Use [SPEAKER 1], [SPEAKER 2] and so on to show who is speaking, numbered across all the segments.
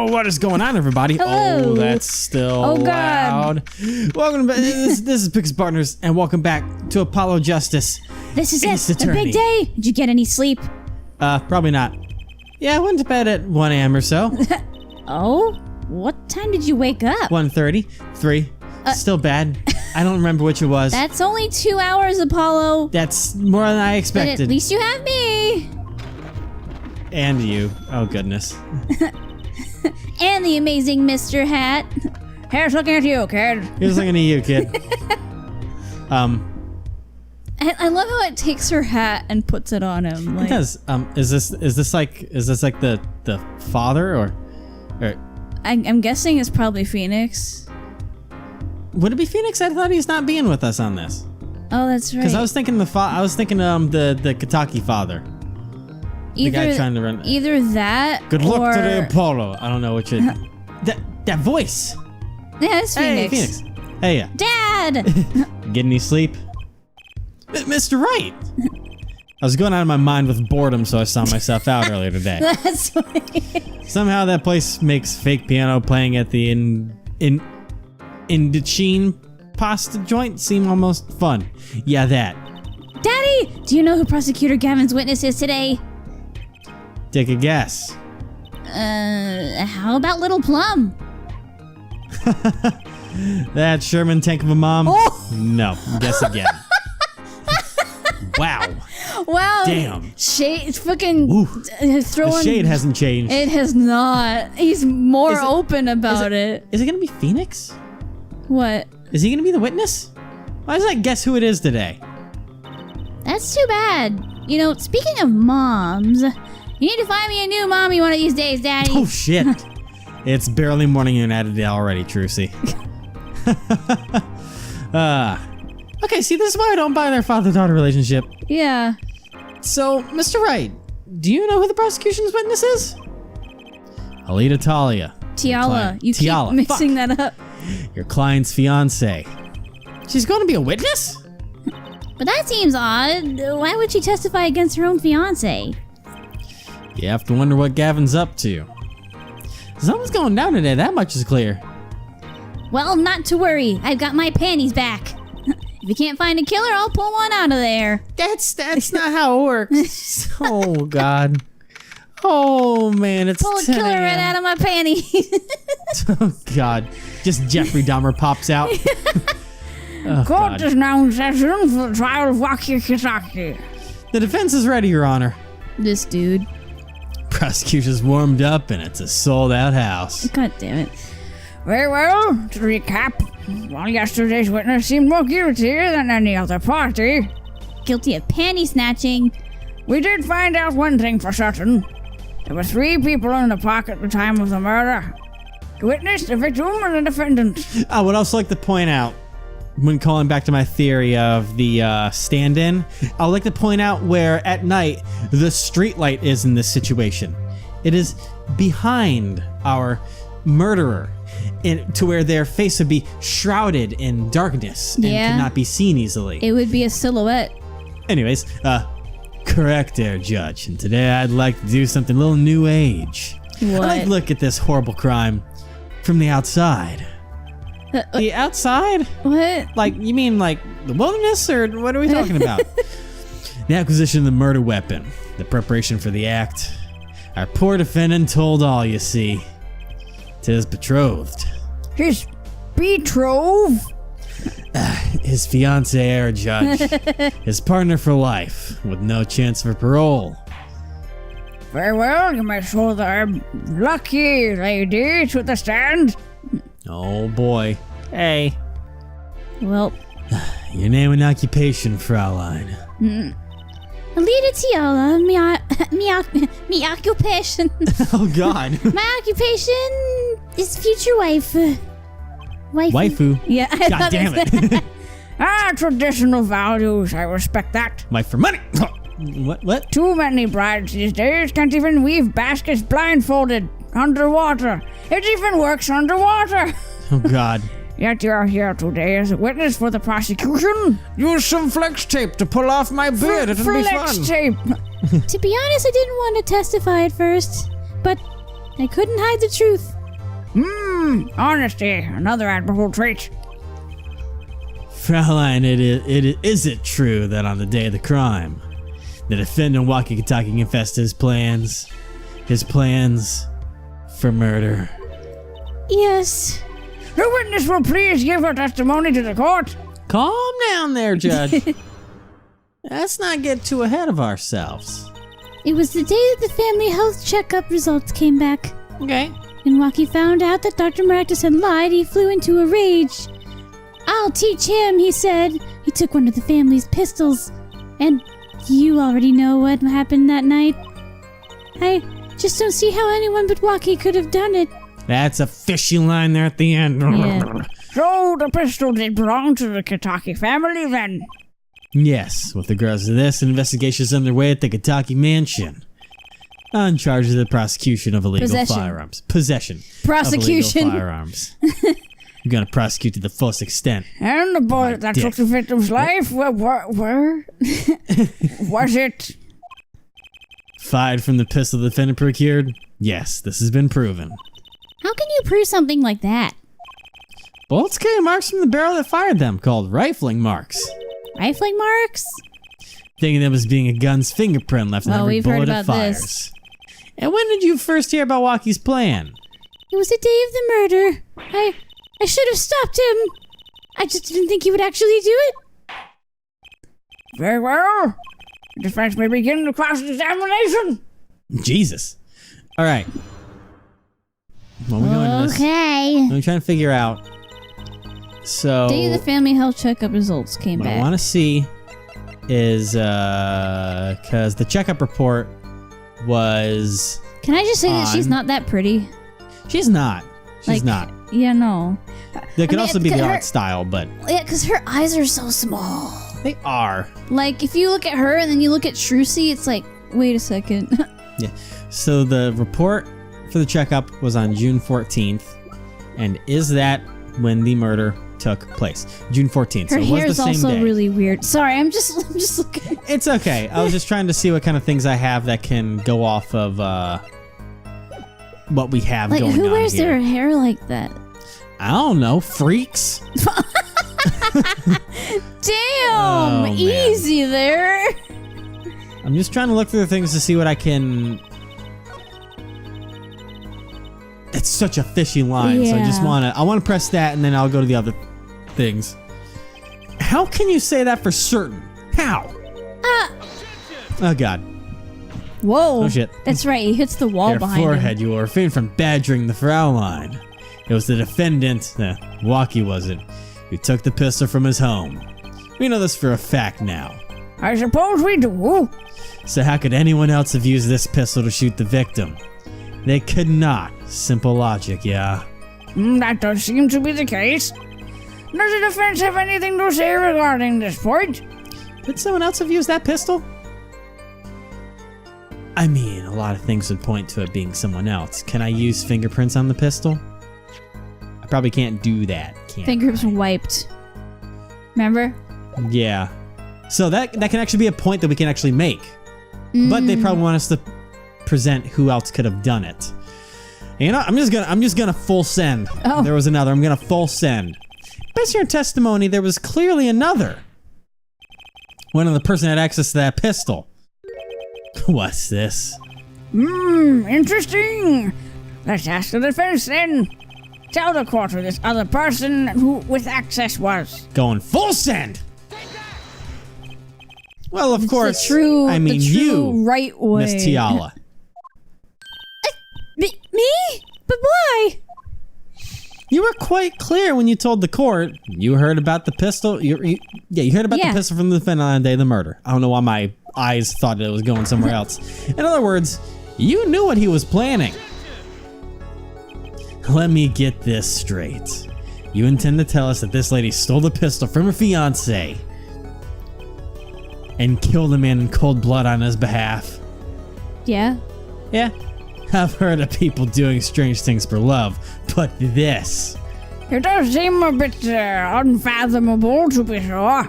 [SPEAKER 1] Whoa, what is going on, everybody?
[SPEAKER 2] Hello.
[SPEAKER 1] Oh, that's still loud. Welcome back. This is Pix Partners, and welcome back to Apollo Justice.
[SPEAKER 2] This is
[SPEAKER 1] Ace
[SPEAKER 2] it.
[SPEAKER 1] Attorney.
[SPEAKER 2] A big day. Did you get any sleep?
[SPEAKER 1] Probably not. Yeah, I went to bed at 1 a.m. or so.
[SPEAKER 2] Oh? What time did you wake up?
[SPEAKER 1] 1:30, 3. Still bad. I don't remember which it was.
[SPEAKER 2] That's only 2 hours, Apollo.
[SPEAKER 1] That's more than I
[SPEAKER 2] But
[SPEAKER 1] expected.
[SPEAKER 2] at least you have me.
[SPEAKER 1] And you. Oh, goodness.
[SPEAKER 2] And the amazing Mr. Hat. Here's looking at you, kid.
[SPEAKER 1] Here's looking at you, kid.
[SPEAKER 2] I love how it takes her hat and puts it on him. Like,
[SPEAKER 1] It does. Is this like the father or
[SPEAKER 2] I'm guessing it's probably Phoenix.
[SPEAKER 1] would it be Phoenix? I thought he's not being with us on this.
[SPEAKER 2] Oh, that's right.
[SPEAKER 1] Because I was thinking the Kataki father. The guy trying to run.
[SPEAKER 2] Either that.
[SPEAKER 1] Good luck
[SPEAKER 2] or...
[SPEAKER 1] today, Apollo. I don't know which it. that voice.
[SPEAKER 2] Yeah, it's Phoenix.
[SPEAKER 1] Hey, Phoenix. Hey,
[SPEAKER 2] Dad.
[SPEAKER 1] get any sleep? Mr. Wright. I was going out of my mind with boredom, so I saw myself out earlier today.
[SPEAKER 2] That's funny.
[SPEAKER 1] Somehow that place makes fake piano playing at the Indocene pasta joint seem almost fun. Yeah, that.
[SPEAKER 2] Daddy, do you know who Prosecutor Gavin's witness is today?
[SPEAKER 1] Take a guess.
[SPEAKER 2] How about Little Plum?
[SPEAKER 1] That Sherman tank of a mom?
[SPEAKER 2] Oh.
[SPEAKER 1] No, guess again. Wow.
[SPEAKER 2] Wow.
[SPEAKER 1] Damn.
[SPEAKER 2] Shade, fucking
[SPEAKER 1] The
[SPEAKER 2] throwing.
[SPEAKER 1] shade hasn't changed.
[SPEAKER 2] It has not. He's more open about it.
[SPEAKER 1] Is it gonna be Phoenix?
[SPEAKER 2] What?
[SPEAKER 1] Is he gonna be the witness? Why does that guess who it is today?
[SPEAKER 2] That's too bad. You know, speaking of moms, you need to find me a new mommy one of these days, Daddy.
[SPEAKER 1] Oh shit. It's barely morning and at it already, Trucy. Okay, see, this is why I don't buy their father-daughter relationship.
[SPEAKER 2] Yeah.
[SPEAKER 1] So, Mr. Wright, do you know who the prosecution's witness is? ALITA Talia.
[SPEAKER 2] Tiala. You
[SPEAKER 1] Tiala.
[SPEAKER 2] keep mixing that up.
[SPEAKER 1] Your client's fiance. She's going to be a witness?
[SPEAKER 2] But that seems odd. Why would she testify against her own fiance?
[SPEAKER 1] You have to wonder what Gavin's up to. Something's going down today, that much is clear.
[SPEAKER 2] Well, not to worry. I've got my panties back. If you can't find a killer, I'll pull one out of there.
[SPEAKER 1] That's not how it works. Oh, God. Oh, man, it's
[SPEAKER 2] Pull a
[SPEAKER 1] 10
[SPEAKER 2] killer right
[SPEAKER 1] a.m.
[SPEAKER 2] out of my panties.
[SPEAKER 1] Oh, God. Just Jeffrey Dahmer pops out. Oh,
[SPEAKER 2] Court
[SPEAKER 1] God.
[SPEAKER 2] is now in session for the trial of Wocky.
[SPEAKER 1] The defense is ready, Your Honor.
[SPEAKER 2] This dude.
[SPEAKER 1] Prosecution's warmed up, and it's a sold-out house.
[SPEAKER 2] God damn it.
[SPEAKER 3] Very well, to recap, while yesterday's witness seemed more guilty than any other party,
[SPEAKER 2] Guilty of panty snatching.
[SPEAKER 3] we did find out one thing for certain. There were 3 people in the park at the time of the murder. The witness, the victim, and the defendant.
[SPEAKER 1] I would also like to point out, when calling back to my theory of the stand-in, I would like to point out where, at night, the streetlight is in this situation. It is behind our murderer, to where their face would be shrouded in darkness and
[SPEAKER 2] Yeah.
[SPEAKER 1] cannot be seen easily.
[SPEAKER 2] It would be a silhouette.
[SPEAKER 1] Anyways, correct there, Judge. And today I'd like to do something a little new age.
[SPEAKER 2] What?
[SPEAKER 1] I'd like to look at this horrible crime from the outside. The outside?
[SPEAKER 2] What?
[SPEAKER 1] Like, you mean like the wilderness, or what are we talking about? The acquisition of the murder weapon, the preparation for the act. Our poor defendant told all, you see. 'Tis betrothed.
[SPEAKER 3] His betrothed?
[SPEAKER 1] His fiancée, our judge. His partner for life, with no chance for parole.
[SPEAKER 3] Very well, you may show the lucky lady to the stand.
[SPEAKER 1] Oh boy. Hey.
[SPEAKER 2] Well,
[SPEAKER 1] Your name and occupation, Fraulein.
[SPEAKER 2] ALITA Tiala, me occupation.
[SPEAKER 1] Oh God.
[SPEAKER 2] My occupation is future wife.
[SPEAKER 1] Waifu.
[SPEAKER 2] Yeah. I
[SPEAKER 1] God
[SPEAKER 2] thought
[SPEAKER 1] damn
[SPEAKER 2] it.
[SPEAKER 3] Ah, traditional values, I respect that.
[SPEAKER 1] Wife for money. What?
[SPEAKER 3] Too many brides these days can't even weave baskets blindfolded, underwater. It even works underwater.
[SPEAKER 1] Oh God.
[SPEAKER 3] Yet you're here today as a witness for the prosecution.
[SPEAKER 1] Use some flex tape to pull off my beard. It'll be
[SPEAKER 3] Flex
[SPEAKER 1] fun.
[SPEAKER 3] tape.
[SPEAKER 2] To be honest, I didn't want to testify at first, but I couldn't hide the truth.
[SPEAKER 3] Honesty, another admirable trait.
[SPEAKER 1] Fraulein, is it true that on the day of the crime, the defendant Wocky Kentucky confessed his plans for murder?
[SPEAKER 2] Yes.
[SPEAKER 3] The witness will please give her testimony to the court.
[SPEAKER 1] Calm down there, Judge. Let's not get too ahead of ourselves.
[SPEAKER 2] It was the day that the family health checkup results came back.
[SPEAKER 1] Okay.
[SPEAKER 2] When Wocky found out that Dr. Maractus had lied, he flew into a rage. I'll teach him, he said. He took one of the family's pistols. And you already know what happened that night. I just don't see how anyone but Wocky could have done it.
[SPEAKER 1] That's a fishy line there at the end.
[SPEAKER 2] Yeah.
[SPEAKER 3] So the pistol did belong to the Kentucky family then?
[SPEAKER 1] Yes, with regards to this, investigations underway at the Kentucky mansion. On charges of the prosecution of illegal firearms. Possession.
[SPEAKER 2] Prosecution.
[SPEAKER 1] Of illegal firearms. I'm gonna prosecute to the fullest extent.
[SPEAKER 3] And the bullet that took the victim's life, where was it?
[SPEAKER 1] Fired from the pistol the defendant procured? Yes, this has been proven.
[SPEAKER 2] How can you prove something like that?
[SPEAKER 1] Bullets carry marks from the barrel that fired them, called rifling marks.
[SPEAKER 2] Rifling marks?
[SPEAKER 1] Thinking of them as being a gun's fingerprint left in every
[SPEAKER 2] we've heard
[SPEAKER 1] bullet it
[SPEAKER 2] about
[SPEAKER 1] fires.
[SPEAKER 2] this.
[SPEAKER 1] And when did you first hear about Wocky's plan?
[SPEAKER 2] It was the day of the murder. I should have stopped him. I just didn't think he would actually do it.
[SPEAKER 3] Very well. The defense may begin the cross-examination.
[SPEAKER 1] Jesus. All right. Well, we're going to this.
[SPEAKER 2] Okay.
[SPEAKER 1] Let me try and figure out. So,
[SPEAKER 2] Day of the family health checkup results came
[SPEAKER 1] what
[SPEAKER 2] back.
[SPEAKER 1] I want to see is because the checkup report was.
[SPEAKER 2] Can I just say that she's not that pretty?
[SPEAKER 1] She's not. She's not.
[SPEAKER 2] Yeah, no.
[SPEAKER 1] There could
[SPEAKER 2] mean,
[SPEAKER 1] also be the
[SPEAKER 2] her-
[SPEAKER 1] art style, but
[SPEAKER 2] Yeah, because her eyes are so small.
[SPEAKER 1] they are.
[SPEAKER 2] Like, if you look at her and then you look at Shrucy, it's like, wait a second.
[SPEAKER 1] Yeah. So the report for the checkup was on June 14th, and is that when the murder took place? June 14th.
[SPEAKER 2] Her
[SPEAKER 1] so it
[SPEAKER 2] hair
[SPEAKER 1] was
[SPEAKER 2] is
[SPEAKER 1] the same
[SPEAKER 2] also
[SPEAKER 1] day.
[SPEAKER 2] really weird. Sorry, I'm just looking.
[SPEAKER 1] It's okay. I was just trying to see what kind of things I have that can go off of what we have
[SPEAKER 2] Like,
[SPEAKER 1] going
[SPEAKER 2] who
[SPEAKER 1] on
[SPEAKER 2] wears
[SPEAKER 1] here.
[SPEAKER 2] their hair like that?
[SPEAKER 1] I don't know. Freaks.
[SPEAKER 2] Damn!
[SPEAKER 1] Oh, man.
[SPEAKER 2] Easy there.
[SPEAKER 1] I'm just trying to look through the things to see what I can. It's such a fishy line, so I want to press that, and then I'll go to the other things. How can you say that for certain? How? Oh God.
[SPEAKER 2] Whoa.
[SPEAKER 1] Oh shit.
[SPEAKER 2] That's right, he hits the wall
[SPEAKER 1] Your
[SPEAKER 2] behind
[SPEAKER 1] forehead,
[SPEAKER 2] him.
[SPEAKER 1] you will refrain from badgering the Fraulein. It was the defendant, Wocky was it, who took the pistol from his home. We know this for a fact now.
[SPEAKER 3] I suppose we do.
[SPEAKER 1] So how could anyone else have used this pistol to shoot the victim? They could not. Simple logic, yeah.
[SPEAKER 3] That does seem to be the case. Does the defense have anything to say regarding this point?
[SPEAKER 1] Could someone else have used that pistol? I mean, a lot of things would point to it being someone else. Can I use fingerprints on the pistol? I probably can't do that, can
[SPEAKER 2] Fingers wiped. Remember?
[SPEAKER 1] Yeah. So that can actually be a point that we can actually make. But they probably want us to present who else could have done it. And you know, I'm just gonna full send.
[SPEAKER 2] Oh.
[SPEAKER 1] There was another. I'm gonna full send. Based on your testimony, there was clearly another. One of the person had access to that pistol. What's this?
[SPEAKER 3] Interesting. Let's ask the defense then. Tell the court who this other person who with access was.
[SPEAKER 1] Going full send. Well, of course. I mean,
[SPEAKER 2] the true
[SPEAKER 1] you,
[SPEAKER 2] right way.
[SPEAKER 1] Miss Tiala.
[SPEAKER 2] Me? But why?
[SPEAKER 1] You were quite clear when you told the court you heard about the pistol. You heard about the pistol from the defendant on the day of the murder. I don't know why my eyes thought it was going somewhere else. In other words, you knew what he was planning. Let me get this straight. You intend to tell us that this lady stole the pistol from her fiancé and killed a man in cold blood on his behalf?
[SPEAKER 2] Yeah.
[SPEAKER 1] Yeah. I've heard of people doing strange things for love, but this...
[SPEAKER 3] It does seem a bit unfathomable, to be sure.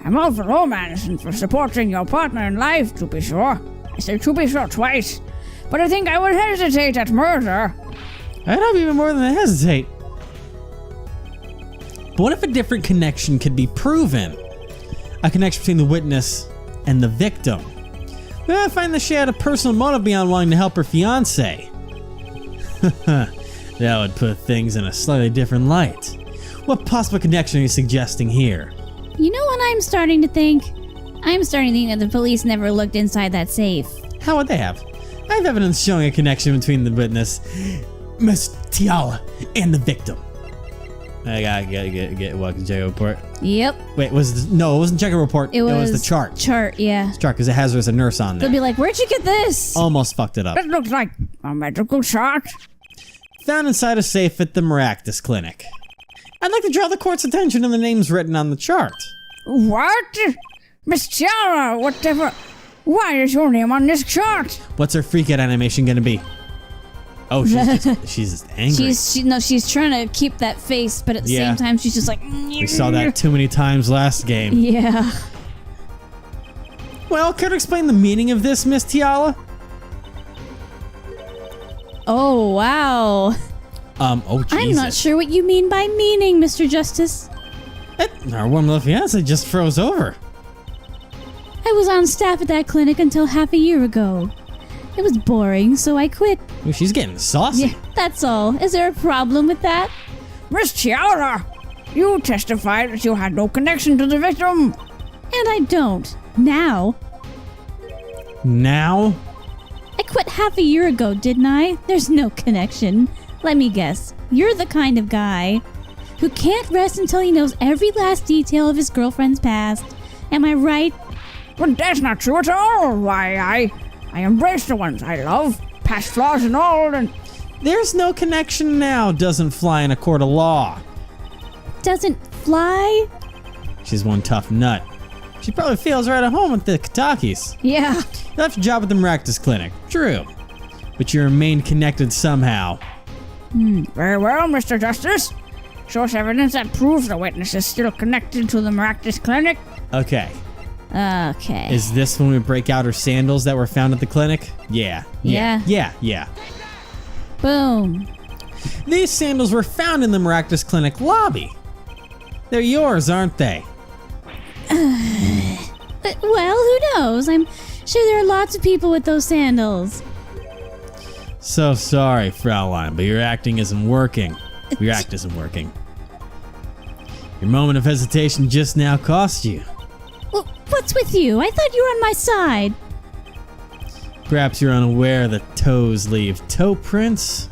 [SPEAKER 3] I'm all for romance and for supporting your partner in life, to be sure. I say to be sure twice. but I think I would hesitate at murder.
[SPEAKER 1] I'd have even more than hesitate. But what if a different connection could be proven? A connection between the witness and the victim. Well, I find that she had a personal motive beyond wanting to help her fiancé. That would put things in a slightly different light. What possible connection are you suggesting here?
[SPEAKER 2] You know what I'm starting to think? I'm starting to think that the police never looked inside that safe.
[SPEAKER 1] How would they have? I have evidence showing a connection between the witness, Miss Tiala, and the victim. I gotta get Wocky's check report.
[SPEAKER 2] Yep.
[SPEAKER 1] Wait, it wasn't check report. It was the chart.
[SPEAKER 2] Chart, yeah.
[SPEAKER 1] It's chart, because it has there's a nurse on there.
[SPEAKER 2] They'll be like, where'd you get this?
[SPEAKER 1] Almost fucked it up.
[SPEAKER 3] It looks like a medical chart.
[SPEAKER 1] Found inside a safe at the Maractus Clinic. I'd like to draw the court's attention to the names written on the chart.
[SPEAKER 3] What? Miss Tiara, whatever. Why is your name on this chart?
[SPEAKER 1] What's her freak out animation gonna be? Oh, she's just angry.
[SPEAKER 2] She's trying to keep that face, but at the same time, she's just like.
[SPEAKER 1] We saw that too many times last game.
[SPEAKER 2] Yeah.
[SPEAKER 1] Well, care to explain the meaning of this, Miss Tiala?
[SPEAKER 2] Oh, wow.
[SPEAKER 1] Oh, Jesus.
[SPEAKER 2] I'm not sure what you mean by meaning, Mr. Justice.
[SPEAKER 1] Our warm little fiance just froze over.
[SPEAKER 2] I was on staff at that clinic until half a year ago. It was boring, so I quit.
[SPEAKER 1] Ooh, she's getting saucy.
[SPEAKER 2] Yeah, that's all. Is there a problem with that?
[SPEAKER 3] Miss Tiara, you testified that you had no connection to the victim.
[SPEAKER 2] And I don't. Now.
[SPEAKER 1] Now?
[SPEAKER 2] I quit half a year ago, didn't I? There's no connection. Let me guess. You're the kind of guy who can't rest until he knows every last detail of his girlfriend's past. Am I right?
[SPEAKER 3] But that's not true at all. Why, I embrace the ones I love, past flaws and all, and...
[SPEAKER 1] There's no connection now doesn't fly in a court of law.
[SPEAKER 2] Doesn't fly?
[SPEAKER 1] She's one tough nut. She probably feels right at home with the Katakis.
[SPEAKER 2] Yeah.
[SPEAKER 1] You left your job at the Maractus Clinic. True. But you remain connected somehow.
[SPEAKER 3] Very well, Mr. Justice. Show us evidence that proves the witness is still connected to the Maractus Clinic.
[SPEAKER 1] Okay.
[SPEAKER 2] Okay.
[SPEAKER 1] Is this when we break out her sandals that were found at the clinic? Yeah.
[SPEAKER 2] Boom.
[SPEAKER 1] These sandals were found in the Maractus Clinic lobby. They're yours, aren't they?
[SPEAKER 2] Well, who knows? I'm sure there are lots of people with those sandals.
[SPEAKER 1] So sorry, Fraulein, but your acting isn't working. Your act isn't working. Your moment of hesitation just now cost you.
[SPEAKER 2] Well, what's with you? I thought you were on my side.
[SPEAKER 1] Perhaps you're unaware that toes leave toe prints?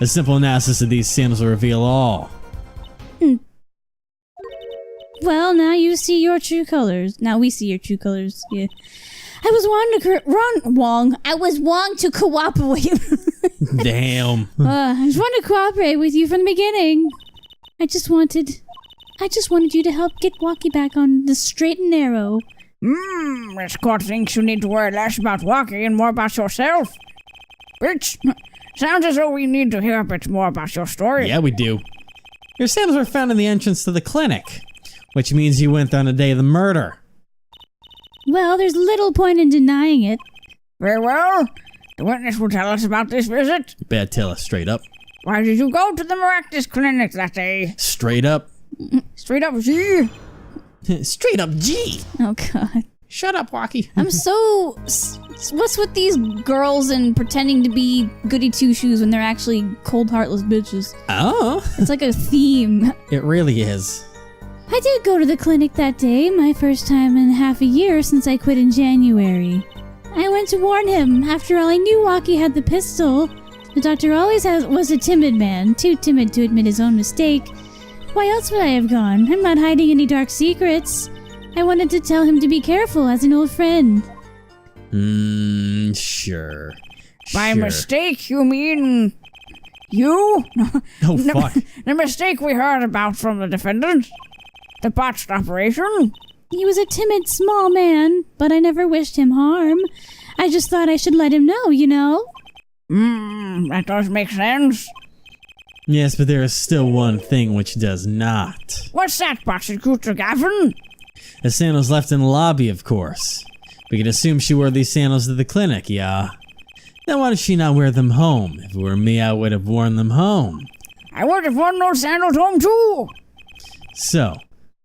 [SPEAKER 1] A simple analysis of these sandals will reveal all.
[SPEAKER 2] Well, now you see your true colors. Now we see your true colors. Yeah. I was wrong to cooperate.
[SPEAKER 1] Damn.
[SPEAKER 2] I just wanted to cooperate with you from the beginning. I just wanted you to help get Wocky back on the straight and narrow.
[SPEAKER 3] This court thinks you need to worry less about Wocky and more about yourself. Bitch, sounds as though we need to hear a bit more about your story.
[SPEAKER 1] Yeah, we do. Your sandals were found in the entrance to the clinic, which means you went there on the day of the murder.
[SPEAKER 2] Well, there's little point in denying it.
[SPEAKER 3] Very well. The witness will tell us about this visit.
[SPEAKER 1] You better tell us straight up.
[SPEAKER 3] Why did you go to the Maractus Clinic that day?
[SPEAKER 1] Straight up.
[SPEAKER 3] Straight up, G.
[SPEAKER 1] Straight up G.
[SPEAKER 2] Oh, God.
[SPEAKER 1] Shut up, Wocky.
[SPEAKER 2] I'm so... What's with these girls and pretending to be goody two-shoes when they're actually cold, heartless bitches?
[SPEAKER 1] Oh.
[SPEAKER 2] It's like a theme.
[SPEAKER 1] It really is.
[SPEAKER 2] I did go to the clinic that day, my first time in half a year since I quit in January. I went to warn him. After all, I knew Wocky had the pistol. The doctor was a timid man, too timid to admit his own mistake. Why else would I have gone? I'm not hiding any dark secrets. I wanted to tell him to be careful as an old friend.
[SPEAKER 1] Sure.
[SPEAKER 3] By mistake, you mean... you?
[SPEAKER 1] Oh, fuck.
[SPEAKER 3] The mistake we heard about from the defendant? The botched operation?
[SPEAKER 2] He was a timid, small man, but I never wished him harm. I just thought I should let him know, you know?
[SPEAKER 3] That does make sense.
[SPEAKER 1] Yes, but there is still one thing which does not.
[SPEAKER 3] What's that, Prosecutor Gavin?
[SPEAKER 1] The sandals left in the lobby, of course. We can assume she wore these sandals to the clinic, yeah. Then why does she not wear them home? If it were me, I would have worn them home.
[SPEAKER 3] I would have worn those sandals home too.
[SPEAKER 1] So,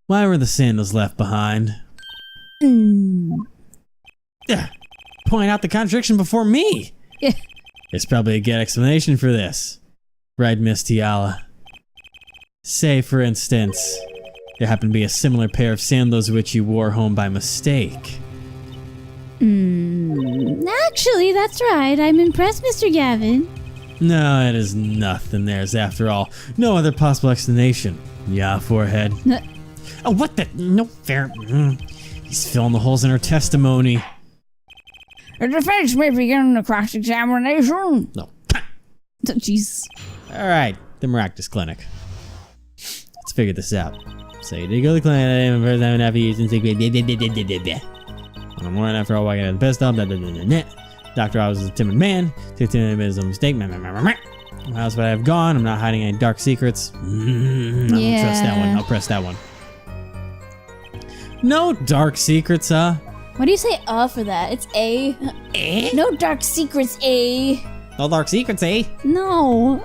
[SPEAKER 1] why were the sandals left behind? Point out the contradiction before me.
[SPEAKER 2] Yeah.
[SPEAKER 1] There's probably a good explanation for this. Right, Miss Tiala? Say, for instance, there happened to be a similar pair of sandals which you wore home by mistake.
[SPEAKER 2] Actually, that's right. I'm impressed, Mr. Gavin.
[SPEAKER 1] No, it is nothing theirs after all. No other possible explanation. Yeah, forehead. Oh, what the? No fair. He's filling the holes in her testimony.
[SPEAKER 3] The defense may begin the cross-examination.
[SPEAKER 1] No.
[SPEAKER 2] Oh, jeez.
[SPEAKER 1] All right, the Maractus Clinic. Let's figure this out. So you did go to the clinic, first time after using sick bay. On the morning after all, walking out of the pistol. Dr. Oz was a timid man. 15 minutes of a mistake. How else would I have gone? I'm not hiding any dark secrets. I don't trust that one. I'll press that one. No dark secrets, huh?
[SPEAKER 2] What do you say for that? It's A. No dark secrets, A.
[SPEAKER 1] No dark secrets, eh?
[SPEAKER 2] No.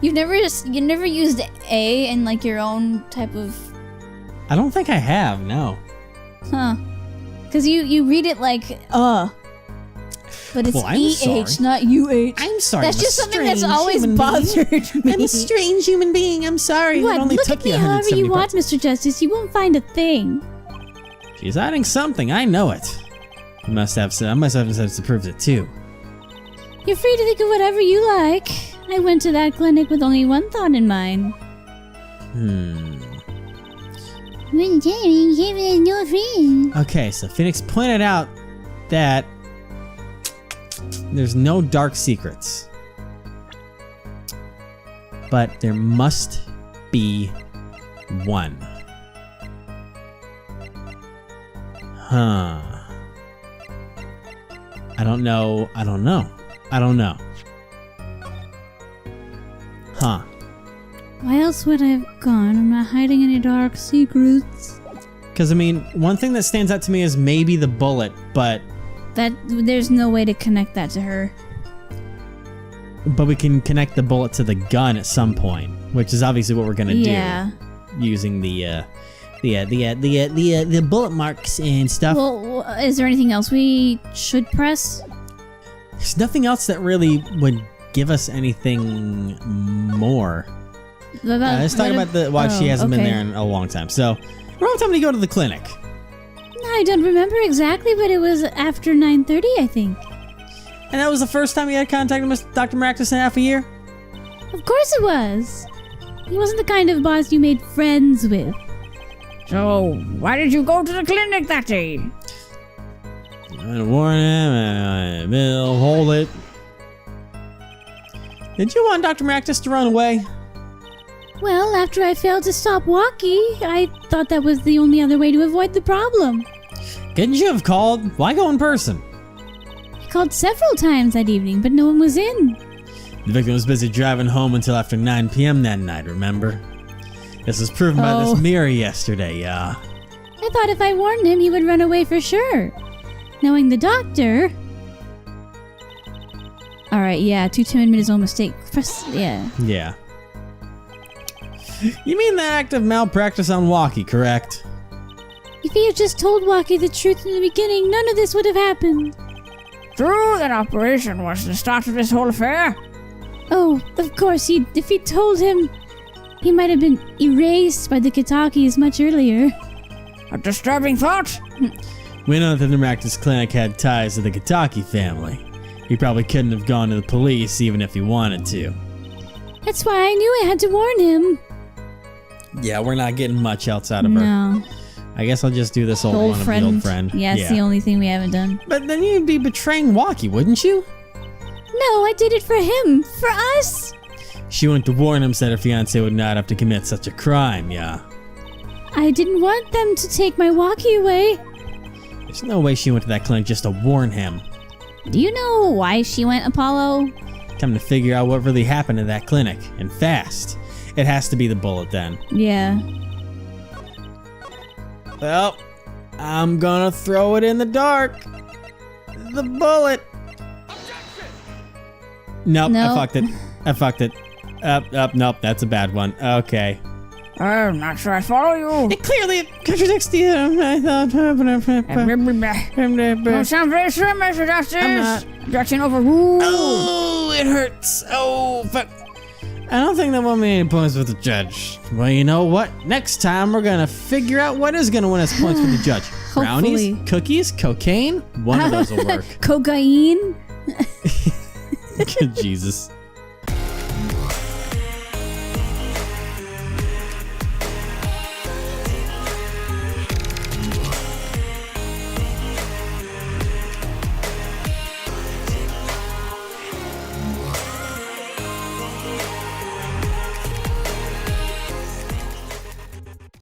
[SPEAKER 2] you never used A in like your own type of...
[SPEAKER 1] I don't think I have, no.
[SPEAKER 2] Huh. Because you read it like, but it's
[SPEAKER 1] Well, I'm
[SPEAKER 2] EH,
[SPEAKER 1] sorry.
[SPEAKER 2] not UH.
[SPEAKER 1] I'm sorry.
[SPEAKER 2] That's
[SPEAKER 1] I'm a
[SPEAKER 2] just something that's
[SPEAKER 1] strange
[SPEAKER 2] always
[SPEAKER 1] human
[SPEAKER 2] bothered
[SPEAKER 1] being.
[SPEAKER 2] me.
[SPEAKER 1] I'm a strange human being. I'm sorry.
[SPEAKER 2] What?
[SPEAKER 1] It only
[SPEAKER 2] Look
[SPEAKER 1] took
[SPEAKER 2] at me
[SPEAKER 1] you
[SPEAKER 2] however
[SPEAKER 1] 170
[SPEAKER 2] you want,
[SPEAKER 1] parts.
[SPEAKER 2] Mr. Justice. You won't find a thing.
[SPEAKER 1] She's hiding something. I know it. I must have evidence that proves it too.
[SPEAKER 2] You're free to think of whatever you like. I went to that clinic with only one thought in mind.
[SPEAKER 1] Okay, so Phoenix pointed out that there's no dark secrets. But there must be one. Huh. I don't know. Huh.
[SPEAKER 2] Why else would I have gone? I'm not hiding any dark secrets.
[SPEAKER 1] Because, I mean, one thing that stands out to me is maybe the bullet, but
[SPEAKER 2] There's no way to connect that to her.
[SPEAKER 1] we can connect the bullet to the gun at some point, which is obviously what we're gonna do using the bullet marks and stuff.
[SPEAKER 2] Well, is there anything else we should press?
[SPEAKER 1] There's nothing else that really would give us anything more. Let's talk about why she hasn't been there in a long time. So, around time to go to the clinic.
[SPEAKER 2] I don't remember exactly, but it was after 9:30, I think.
[SPEAKER 1] And that was the first time you had contact with Dr. Maractus in half a year?
[SPEAKER 2] Of course it was. He wasn't the kind of boss you made friends with.
[SPEAKER 3] So, why did you go to the clinic that day?
[SPEAKER 1] I warn him, Bill, hold it. Did you want Dr. Maractus to run away?
[SPEAKER 2] Well, after I failed to stop Wocky, I thought that was the only other way to avoid the problem.
[SPEAKER 1] Couldn't you have called? Why go in person?
[SPEAKER 2] I called several times that evening, but no one was in.
[SPEAKER 1] The victim was busy driving home until after 9 p.m. that night, remember? This was proven by this mirror yesterday, yeah.
[SPEAKER 2] I thought if I warned him, he would run away for sure. Knowing the doctor... Alright, yeah, too timid made his own mistake. Yeah.
[SPEAKER 1] Yeah. You mean the act of malpractice on Wocky, correct?
[SPEAKER 2] If he had just told Wocky the truth in the beginning, none of this would have happened.
[SPEAKER 3] True, that operation was the start of this whole affair.
[SPEAKER 2] Oh, of course, if he told him, he might have been erased by the Kitakis much earlier.
[SPEAKER 3] A disturbing thought.
[SPEAKER 1] We know that the Maractus Clinic had ties to the Kitaki family. He probably couldn't have gone to the police even if he wanted to.
[SPEAKER 2] That's why I knew I had to warn him.
[SPEAKER 1] Yeah, we're not getting much else out of her.
[SPEAKER 2] No.
[SPEAKER 1] I guess I'll just do this old one of the old friend.
[SPEAKER 2] Yeah, it's the only thing we haven't done.
[SPEAKER 1] But then you'd be betraying Wocky, wouldn't you?
[SPEAKER 2] No, I did it for him. For us.
[SPEAKER 1] She went to warn him, said her fiancé would not have to commit such a crime, yeah.
[SPEAKER 2] I didn't want them to take my Wocky away.
[SPEAKER 1] There's no way she went to that clinic just to warn him.
[SPEAKER 2] Do you know why she went, Apollo?
[SPEAKER 1] Time to figure out what really happened at that clinic, and fast. It has to be the bullet then.
[SPEAKER 2] Yeah.
[SPEAKER 1] Well, I'm gonna throw it in the dark. The bullet. Nope,
[SPEAKER 2] No.
[SPEAKER 1] I fucked it. Nope, that's a bad one. Okay.
[SPEAKER 3] I'm not sure I follow you.
[SPEAKER 1] It clearly contradicts the. I thought.
[SPEAKER 3] Don't sound very sure, Mr. Justice.
[SPEAKER 1] I'm not.
[SPEAKER 3] Objection overruled.
[SPEAKER 1] Oh, it hurts. Oh, fuck. I don't think they want me any points with the judge. Well, you know what? Next time we're gonna figure out what is gonna win us points with the judge. Brownies,
[SPEAKER 2] Hopefully.
[SPEAKER 1] cookies, cocaine. One of those will work.
[SPEAKER 2] Cocaine?
[SPEAKER 1] Jesus.